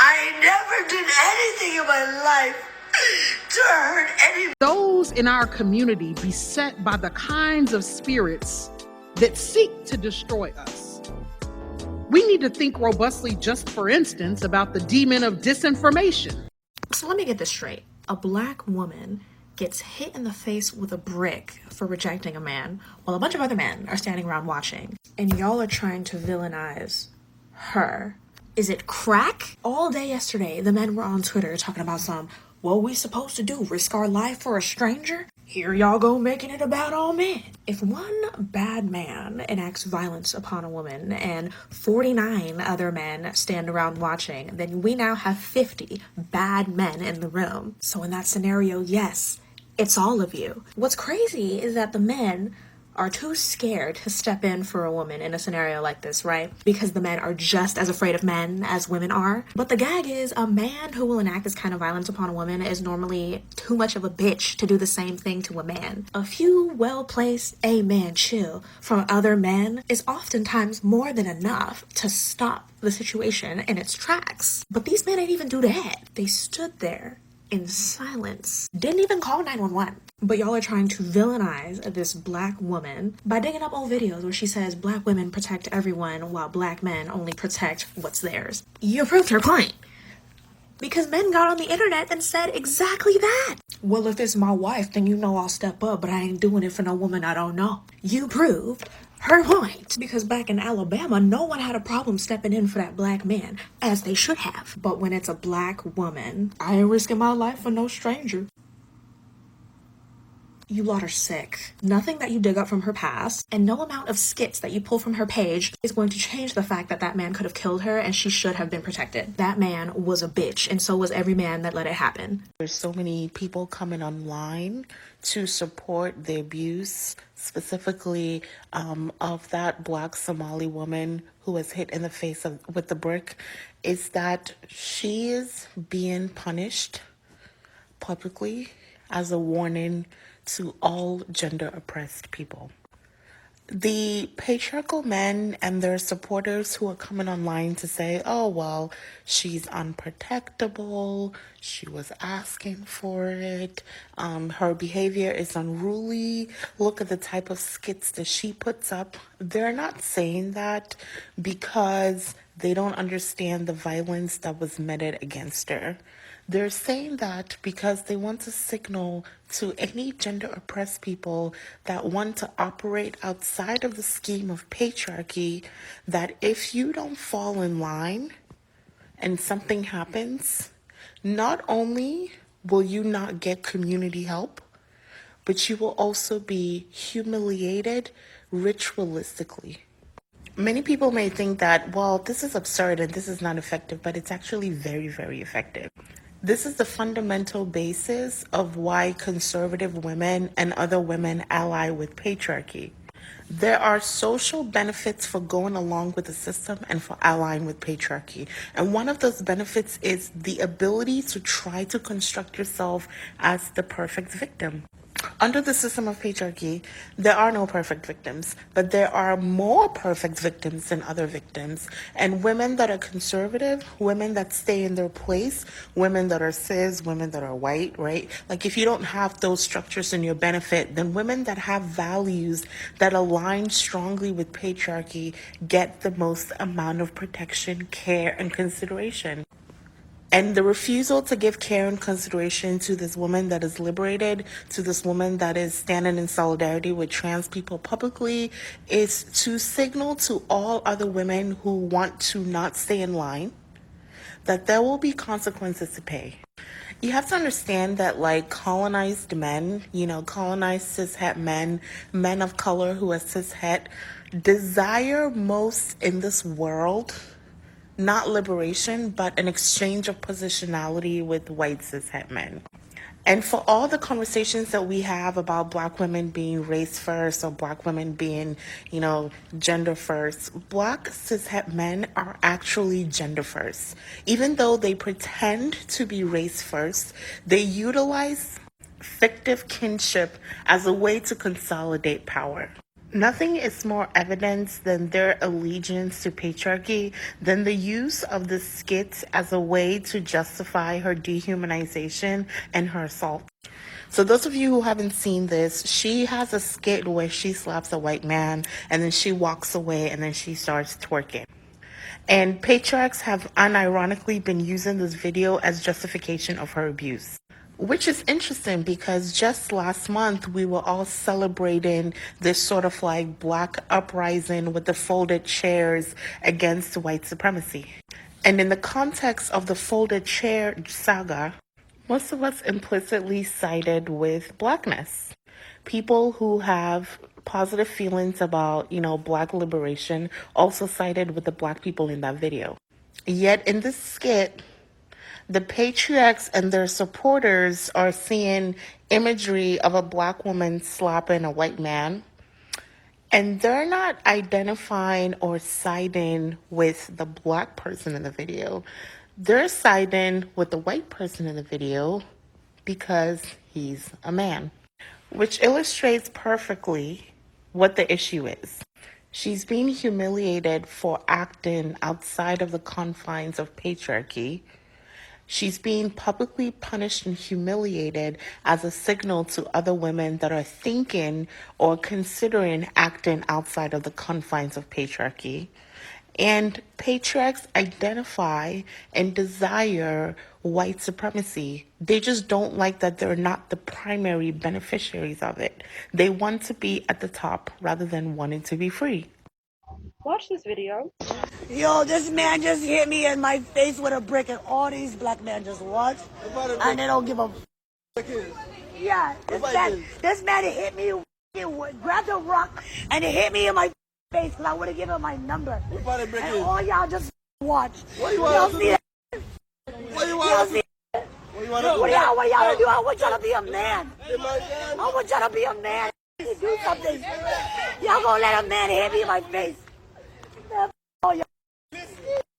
I never did anything in my life to hurt anyone. Those in our community beset by the kinds of spirits that seek to destroy us. We need to think robustly, just for instance, about the demon of disinformation. So let me get this straight. A black woman gets hit in the face with a brick for rejecting a man, while a bunch of other men are standing around watching, and y'all are trying to villainize her. Is it crack? All day yesterday, the men were on Twitter talking about what we supposed to do, risk our life for a stranger? Here y'all go making it about all men. If one bad man enacts violence upon a woman and 49 other men stand around watching, then we now have 50 bad men in the room. So in that scenario, yes, it's all of you. What's crazy is that the men are too scared to step in for a woman in a scenario like this, right? Because the men are just as afraid of men as women are. But the gag is, a man who will enact this kind of violence upon a woman is normally too much of a bitch to do the same thing to a man. A few well-placed amen chill from other men is oftentimes more than enough to stop the situation in its tracks. But these men ain't even do that. They stood there in silence. Didn't even call 911. But y'all are trying to villainize this black woman by digging up old videos where she says black women protect everyone while black men only protect what's theirs. You proved her point. Because men got on the internet and said exactly that. Well, if it's my wife, then you know I'll step up, but I ain't doing it for no woman I don't know. You proved her point. Because back in Alabama, no one had a problem stepping in for that black man, as they should have. But when it's a black woman, I ain't risking my life for no stranger. You lot are sick. Nothing that you dig up from her past, and no amount of skits that you pull from her page is going to change the fact that that man could have killed her and she should have been protected. That man was a bitch, and so was every man that let it happen. There's so many people coming online to support the abuse, specifically of that black Somali woman who was hit in the face with the brick, is that she is being punished publicly as a warning to all gender oppressed people. The patriarchal men and their supporters who are coming online to say, oh, well, she's unprotectable, she was asking for it, her behavior is unruly, look at the type of skits that she puts up. They're not saying that because they don't understand the violence that was meted against her. They're saying that because they want to signal to any gender oppressed people that want to operate outside of the scheme of patriarchy that if you don't fall in line and something happens, not only will you not get community help, but you will also be humiliated ritualistically. Many people may think that, well, this is absurd and this is not effective, but it's actually very, very effective. This is the fundamental basis of why conservative women and other women ally with patriarchy. There are social benefits for going along with the system and for allying with patriarchy. And one of those benefits is the ability to try to construct yourself as the perfect victim. Under the system of patriarchy, there are no perfect victims, but there are more perfect victims than other victims. And women that are conservative, women that stay in their place, women that are cis, women that are white, right? Like if you don't have those structures in your benefit, then women that have values that align strongly with patriarchy get the most amount of protection, care, and consideration. And the refusal to give care and consideration to this woman that is liberated, to this woman that is standing in solidarity with trans people publicly, is to signal to all other women who want to not stay in line that there will be consequences to pay. You have to understand that like colonized men, colonized cishet men, men of color who are cishet, desire most in this world not liberation, but an exchange of positionality with white cishet men. And for all the conversations that we have about Black women being race first or Black women being, gender first, Black cishet men are actually gender first. Even though they pretend to be race first, they utilize fictive kinship as a way to consolidate power. Nothing is more evidence than their allegiance to patriarchy than the use of the skit as a way to justify her dehumanization and her assault. So those of you who haven't seen this, she has a skit where she slaps a white man and then she walks away and then she starts twerking. And patriarchs have unironically been using this video as justification of her abuse. Which is interesting because just last month we were all celebrating this sort of like black uprising with the folded chairs against white supremacy. And in the context of the folded chair saga, most of us implicitly sided with blackness. People who have positive feelings about, black liberation also sided with the black people in that video. Yet in this skit, the patriarchs and their supporters are seeing imagery of a black woman slapping a white man, and they're not identifying or siding with the black person in the video. They're siding with the white person in the video because he's a man, which illustrates perfectly what the issue is. She's being humiliated for acting outside of the confines of patriarchy. She's being publicly punished and humiliated as a signal to other women that are thinking or considering acting outside of the confines of patriarchy. And patriarchs identify and desire white supremacy. They just don't like that they're not the primary beneficiaries of it. They want to be at the top rather than wanting to be free. Watch this video. Yo, this man just hit me in my face with a brick, and all these black men just watch, and they don't give a. Yeah, this man hit me, grabbed a rock, and it hit me in my face because I would have given him my number. And all y'all just watch. Y'all see it? Y'all see it? What y'all do? I want y'all to be a man. I want y'all to be a man. Do something. Y'all gonna let a man hit me in my face?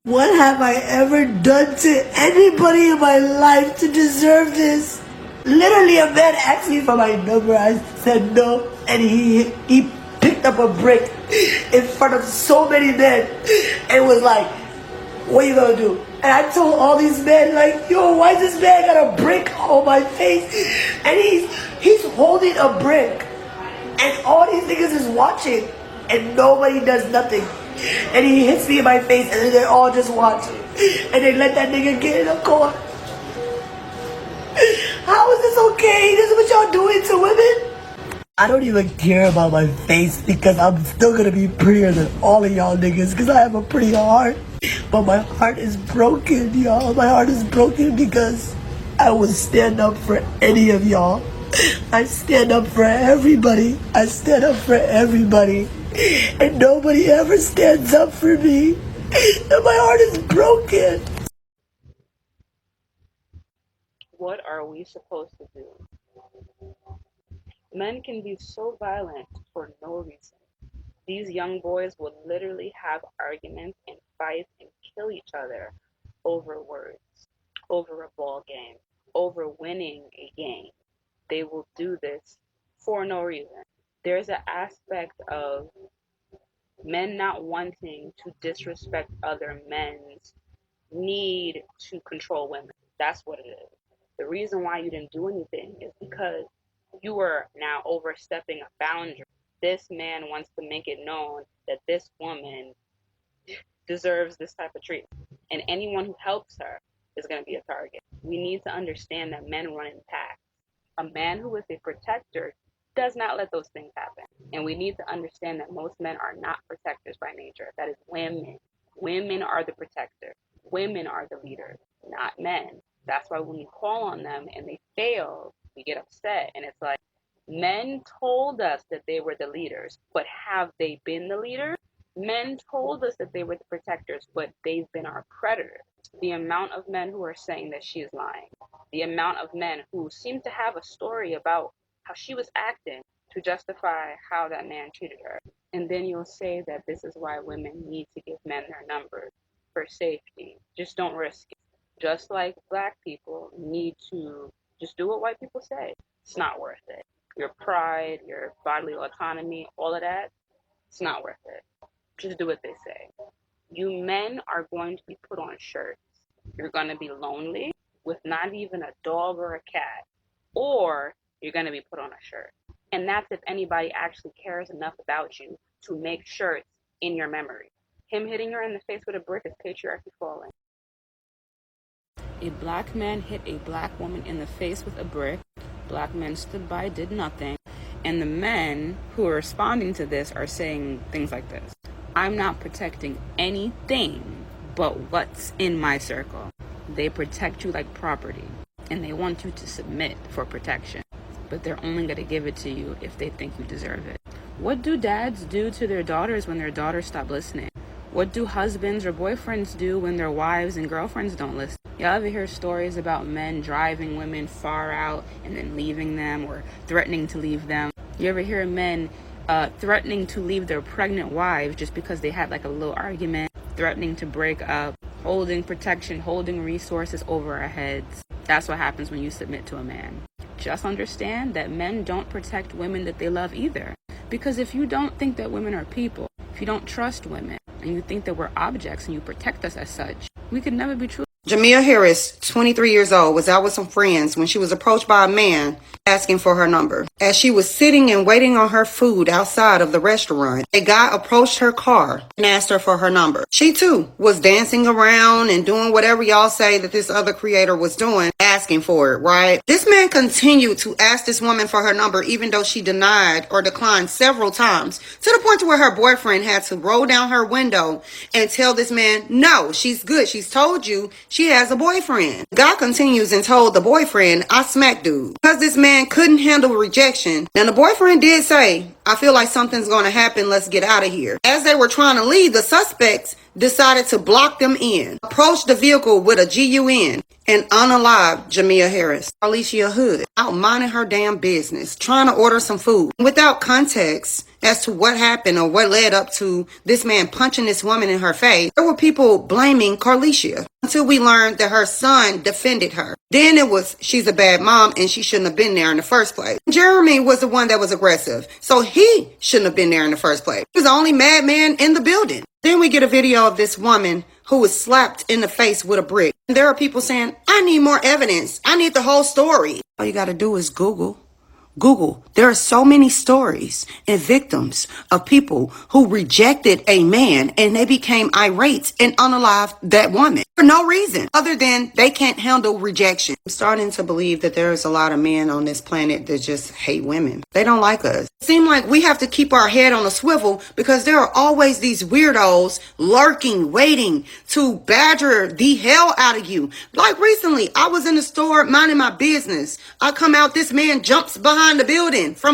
What have I ever done to anybody in my life to deserve this? Literally, a man asked me for my number. I said no, and he picked up a brick in front of so many men and was like, "What you gonna do?" And I told all these men, like, "Yo, why this man got a brick on my face?" And he's holding a brick, and all these niggas is watching, and nobody does nothing. And he hits me in my face, and then they all just watching, and they let that nigga get in the car. How is this okay? This is what y'all doing to women? I don't even care about my face because I'm still gonna be prettier than all of y'all niggas because I have a pretty heart. But my heart is broken, y'all. My heart is broken because I will stand up for any of y'all. I stand up for everybody. I stand up for everybody. And nobody ever stands up for me. And my heart is broken. What are we supposed to do? Men can be so violent for no reason. These young boys will literally have arguments and fights and kill each other over words, over a ball game, over winning a game. They will do this for no reason. There's an aspect of men not wanting to disrespect other men's need to control women. That's what it is. The reason why you didn't do anything is because you were now overstepping a boundary. This man wants to make it known that this woman deserves this type of treatment. And anyone who helps her is going to be a target. We need to understand that men run in packs. A man who is a protector does not let those things happen. And we need to understand that most men are not protectors by nature. That is women. Women are the protector. Women are the leaders, not men. That's why when we call on them and they fail, we get upset. And it's like, men told us that they were the leaders, but have they been the leaders? Men told us that they were the protectors, but they've been our predators. The amount of men who are saying that she is lying, the amount of men who seem to have a story about how she was acting to justify how that man treated her. And then you'll say that this is why women need to give men their numbers for safety. Just don't risk it. Just like black people need to just do what white people say. It's not worth it. Your pride, your bodily autonomy, all of that, It's not worth it. Just do what they say. You men are going to be put on shirts. You're going to be lonely with not even a dog or a cat, or you're going to be put on a shirt. And that's if anybody actually cares enough about you to make shirts in your memory. Him hitting her in the face with a brick is patriarchy falling. A black man hit a black woman in the face with a brick. Black men stood by, did nothing. And the men who are responding to this are saying things like this: I'm not protecting anything but what's in my circle. They protect you like property, and they want you to submit for protection, but they're only going to give it to you if they think you deserve it. What do dads do to their daughters when their daughters stop listening? What do husbands or boyfriends do when their wives and girlfriends don't listen? Y'all ever hear stories about men driving women far out and then leaving them, or threatening to leave them? You ever hear men threatening to leave their pregnant wives just because they had like a little argument, threatening to break up, holding protection, holding resources over our heads? That's what happens when you submit to a man. Just understand that men don't protect women that they love either. Because if you don't think that women are people, if you don't trust women, and you think that we're objects and you protect us as such, we could never be true. Jamia Harris, 23 years old, was out with some friends when she was approached by a man asking for her number. As she was sitting and waiting on her food outside of the restaurant, a guy approached her car and asked her for her number. She too was dancing around and doing whatever y'all say that this other creator was doing, asking for it, right? This man continued to ask this woman for her number, even though she denied or declined several times, to the point to where her boyfriend had to roll down her window and tell this man, no, she's good. She's told you she has a boyfriend. The guy continues and told the boyfriend, I smacked dude. Because this man couldn't handle rejection. Now the boyfriend did say, I feel like something's going to happen. Let's get out of here. As they were trying to leave, the suspects decided to block them in, approached the vehicle with a GUN, and unalived Jamia Harris. Alicia Hood, out minding her damn business, trying to order some food. Without context as to what happened or what led up to this man punching this woman in her face, there were people blaming Carlicia until we learned that her son defended her. Then it was, she's a bad mom and she shouldn't have been there in the first place. Jeremy was the one that was aggressive, so he shouldn't have been there in the first place. He was the only madman in the building. Then we get a video of this woman who was slapped in the face with a brick. And there are people saying, I need more evidence. I need the whole story. All you got to do is Google. There are so many stories and victims of people who rejected a man and they became irate and unalived that woman for no reason other than they can't handle rejection. I'm starting to believe that there's a lot of men on this planet that just hate women. They don't like us. It seems like we have to keep our head on a swivel because there are always these weirdos lurking, waiting to badger the hell out of you. Like recently, I was in the store minding my business. I come out, this man jumps from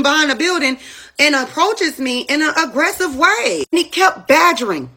behind the building and approaches me in an aggressive way. And he kept badgering.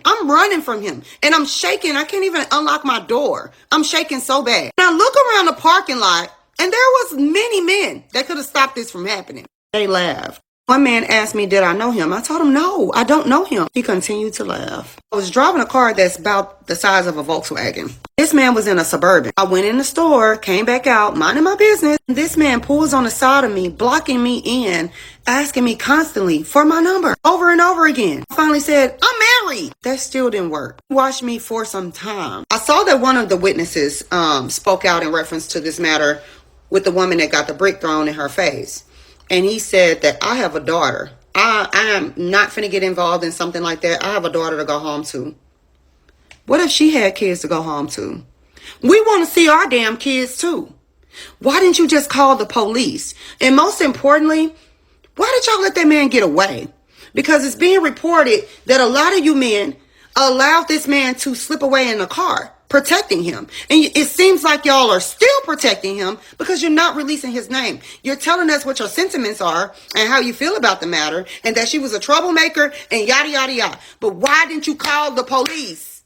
I'm running from him and I'm shaking. I can't even unlock my door. I'm shaking so bad. And I look around the parking lot and there was many men that could have stopped this from happening. They laughed. One man asked me, did I know him? I told him, no, I don't know him. He continued to laugh. I was driving a car that's about the size of a Volkswagen. This man was in a Suburban. I went in the store, came back out, minding my business. This man pulls on the side of me, blocking me in, asking me constantly for my number over and over again. I finally said, I'm married. That still didn't work. He watched me for some time. I saw that one of the witnesses spoke out in reference to this matter with the woman that got the brick thrown in her face. And he said that I have a daughter. I am not finna get involved in something like that. I have a daughter to go home to. What if she had kids to go home to? We want to see our damn kids too. Why didn't you just call the police? And most importantly, why did y'all let that man get away? Because it's being reported that a lot of you men allowed this man to slip away in a car, protecting him. And it seems like y'all are still protecting him because you're not releasing his name. You're telling us what your sentiments are and how you feel about the matter and that she was a troublemaker and yada, yada, yada. But why didn't you call the police?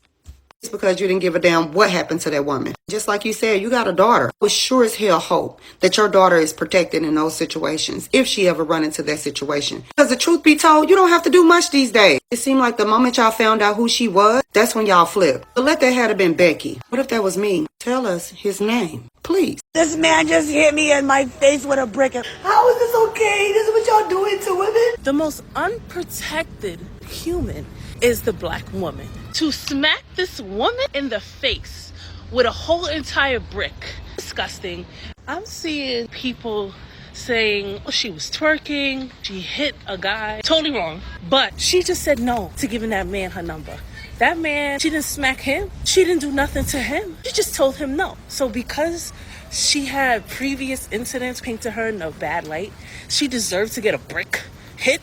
It's because you didn't give a damn what happened to that woman. Just like you said, you got a daughter. I would sure as hell hope that your daughter is protected in those situations, if she ever run into that situation. Because the truth be told, you don't have to do much these days. It seemed like the moment y'all found out who she was, that's when y'all flipped. But let that have been Becky. What if that was me? Tell us his name, please. This man just hit me in my face with a brick. How is this okay? This is what y'all doing to women? The most unprotected human is the black woman. To smack this woman in the face with a whole entire brick, disgusting. I'm seeing people saying, oh, she was twerking, she hit a guy. Totally wrong. But she just said no to giving that man her number. That man, she didn't smack him. She didn't do nothing to him. She just told him no. So because she had previous incidents painted her in a bad light, she deserved to get a brick hit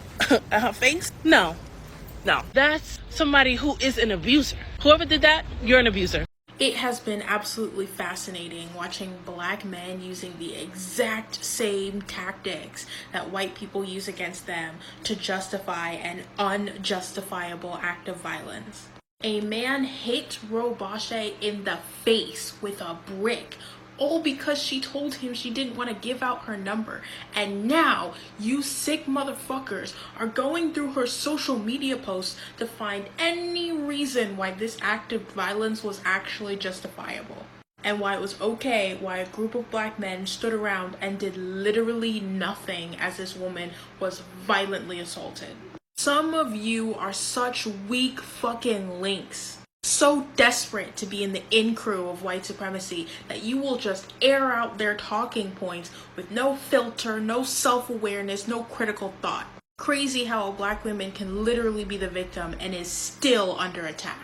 at her face? No. That's somebody who is an abuser. Whoever did that, you're an abuser. It has been absolutely fascinating watching black men using the exact same tactics that white people use against them to justify an unjustifiable act of violence. A man hit Bashe in the face with a brick, all because she told him she didn't want to give out her number. And now you sick motherfuckers are going through her social media posts to find any reason why this act of violence was actually justifiable, and why it was okay, why a group of black men stood around and did literally nothing as this woman was violently assaulted. Some of you are such weak fucking links, so desperate to be in the in crew of white supremacy that you will just air out their talking points with no filter, no self-awareness, no critical thought. Crazy how black women can literally be the victim and is still under attack.